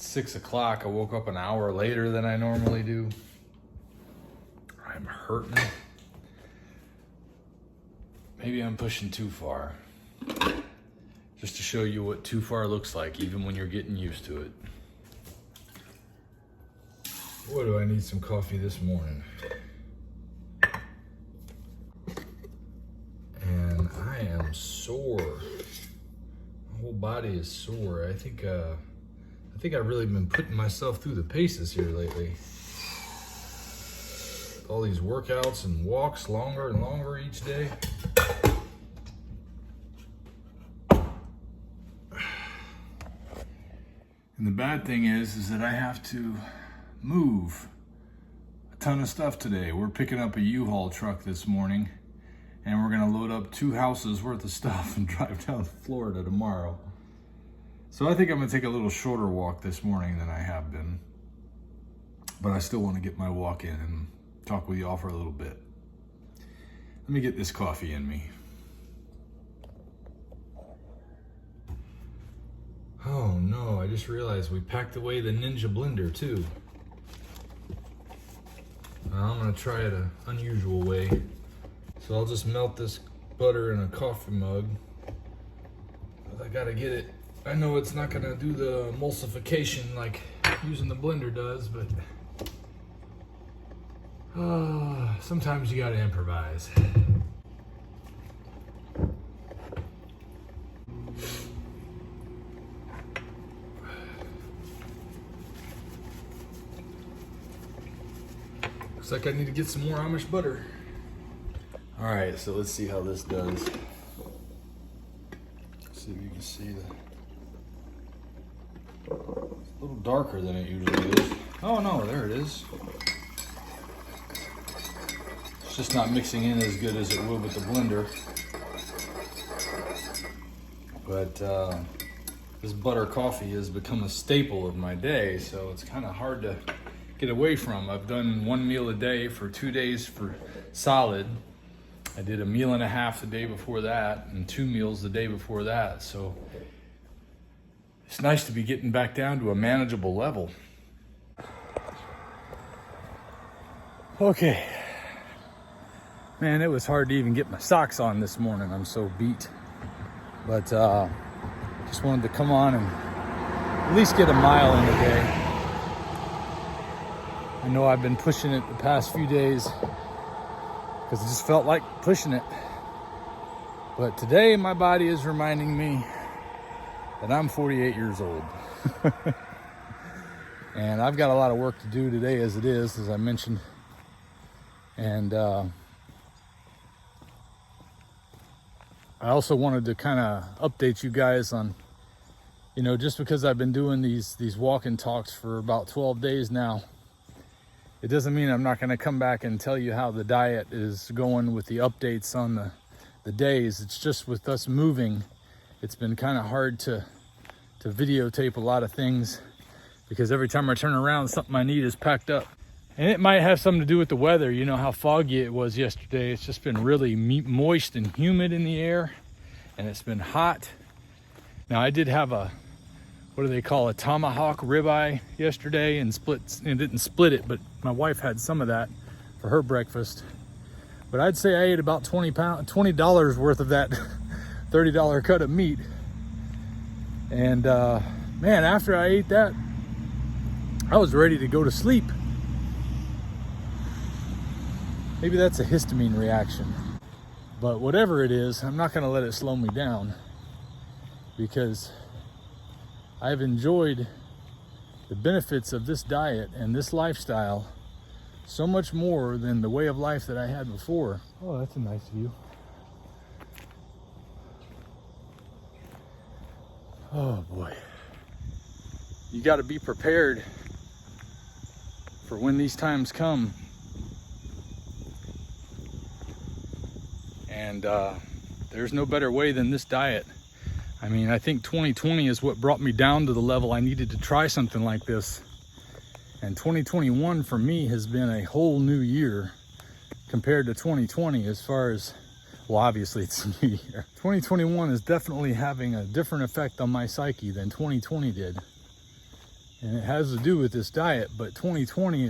6 o'clock. I woke up an hour later than I normally do. I'm hurting. Maybe I'm pushing too far. Just to show you what too far looks like, even when you're getting used to it. Boy, do I need some coffee this morning. And I am sore. My whole body is sore. I think I've really been putting myself through the paces here lately. All these workouts and walks longer and longer each day. And the bad thing is that I have to move a ton of stuff today. We're picking up a U-Haul truck this morning, and we're gonna load up 2 houses worth of stuff and drive down to Florida tomorrow. So I think I'm gonna take a little shorter walk this morning than I have been. But I still wanna get my walk in and talk with y'all for a little bit. Let me get this coffee in me. Oh no, I just realized we packed away the Ninja blender too. I'm gonna try it an unusual way. So I'll just melt this butter in a coffee mug. But I gotta get it. I know it's not gonna do the emulsification like using the blender does, but sometimes you gotta improvise. Looks like I need to get some more Amish butter. All right, so let's see how this does. See if you can see it's a little darker than it usually is. Oh no, there it is. It's just not mixing in as good as it would with the blender. But this butter coffee has become a staple of my day, so it's kind of hard to get away from. I've done 1 meal a day for 2 days for solid. I did a meal and a half the day before that and 2 meals the day before that. So it's nice to be getting back down to a manageable level. Okay. Man, it was hard to even get my socks on this morning. I'm so beat. But just wanted to come on and at least get a mile in a day. I know I've been pushing it the past few days because it just felt like pushing it. But today my body is reminding me that I'm 48 years old. And I've got a lot of work to do today as it is, as I mentioned. And I also wanted to kind of update you guys on, you know, just because I've been doing these walk-in talks for about 12 days now, it doesn't mean I'm not going to come back and tell you how the diet is going with the updates on the days. It's just with us moving, it's been kind of hard to videotape a lot of things because every time I turn around, something I need is packed up. And it might have something to do with the weather. You know how foggy it was yesterday. It's just been really moist and humid in the air, and it's been hot. Now I did have a, what do they call, a tomahawk ribeye yesterday and didn't split it, but my wife had some of that for her breakfast. But I'd say I ate about $20 worth of that $30 cut of meat. And man, after I ate that, I was ready to go to sleep. Maybe that's a histamine reaction. But whatever it is, I'm not gonna let it slow me down because I've enjoyed the benefits of this diet and this lifestyle so much more than the way of life that I had before. Oh, that's a nice view. Oh boy. You got to be prepared for when these times come. And there's no better way than this diet. I mean, I think 2020 is what brought me down to the level I needed to try something like this. And 2021 for me has been a whole new year compared to 2020 as far as, well, obviously it's a new year. 2021 is definitely having a different effect on my psyche than 2020 did. And it has to do with this diet, but 2020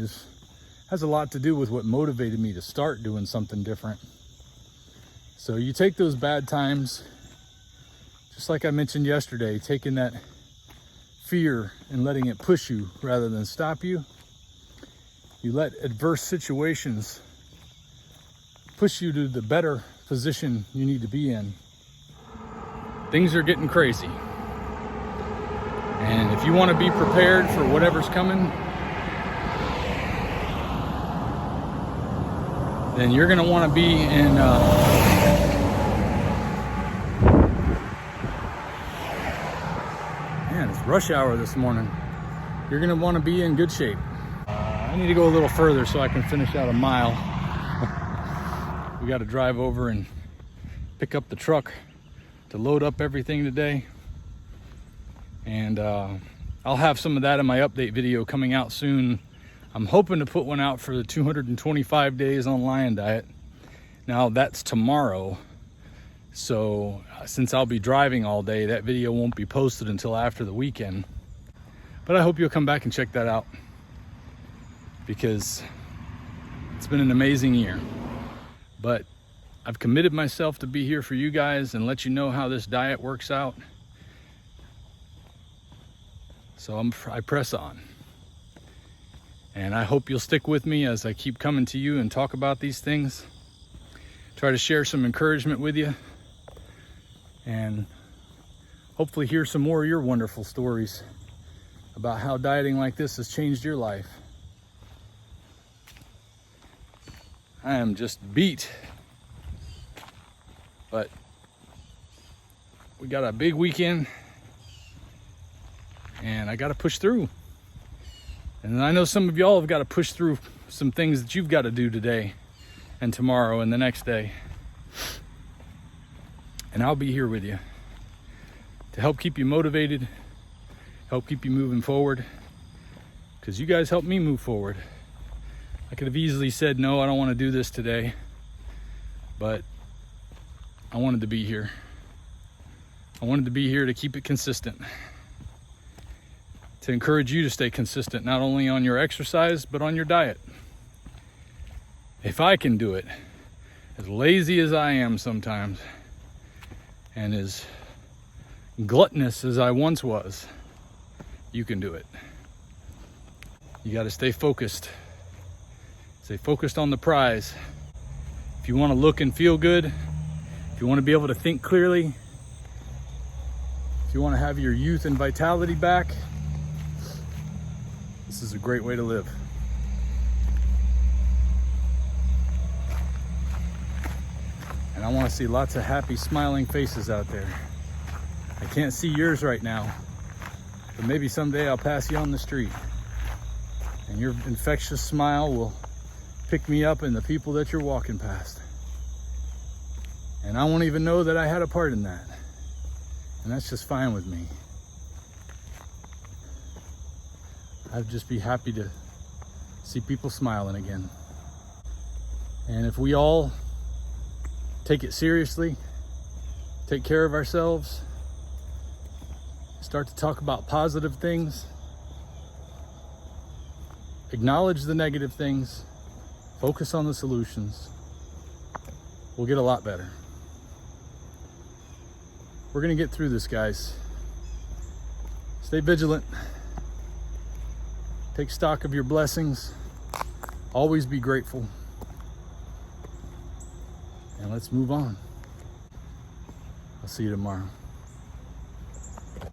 has a lot to do with what motivated me to start doing something different. So you take those bad times, just like I mentioned yesterday, taking that fear and letting it push you rather than stop you. You let adverse situations push you to the better position you need to be in. Things are getting crazy. And if you want to be prepared for whatever's coming, then you're going to want to be in man, it's rush hour this morning. You're going to want to be in good shape. I need to go a little further so I can finish out a mile. We got to drive over and pick up the truck to load up everything today. And I'll have some of that in my update video coming out soon. I'm hoping to put one out for the 225 days on Lion Diet. Now that's tomorrow. So since I'll be driving all day, that video won't be posted until after the weekend. But I hope you'll come back and check that out, because it's been an amazing year. But I've committed myself to be here for you guys and let you know how this diet works out. So I press on. And I hope you'll stick with me as I keep coming to you and talk about these things. Try to share some encouragement with you. And hopefully hear some more of your wonderful stories about how dieting like this has changed your life. I am just beat. But we got a big weekend. And I got to push through. And I know some of y'all have got to push through some things that you've got to do today and tomorrow and the next day. And I'll be here with you to help keep you motivated, help keep you moving forward, because you guys help me move forward. I could have easily said, no, I don't want to do this today, but I wanted to be here. I wanted to be here to keep it consistent, to encourage you to stay consistent, not only on your exercise, but on your diet. If I can do it, as lazy as I am sometimes, and as gluttonous as I once was, you can do it. You got to stay focused. Stay focused on the prize. If you want to look and feel good, if you want to be able to think clearly, if you want to have your youth and vitality back, this is a great way to live. And I want to see lots of happy, smiling faces out there. I can't see yours right now, but maybe someday I'll pass you on the street, and your infectious smile will pick me up and the people that you're walking past. And I won't even know that I had a part in that. And that's just fine with me. I'd just be happy to see people smiling again. And if we all take it seriously, take care of ourselves, start to talk about positive things, acknowledge the negative things, focus on the solutions, we'll get a lot better. We're gonna get through this, guys. Stay vigilant. Take stock of your blessings. Always be grateful. And let's move on. I'll see you tomorrow.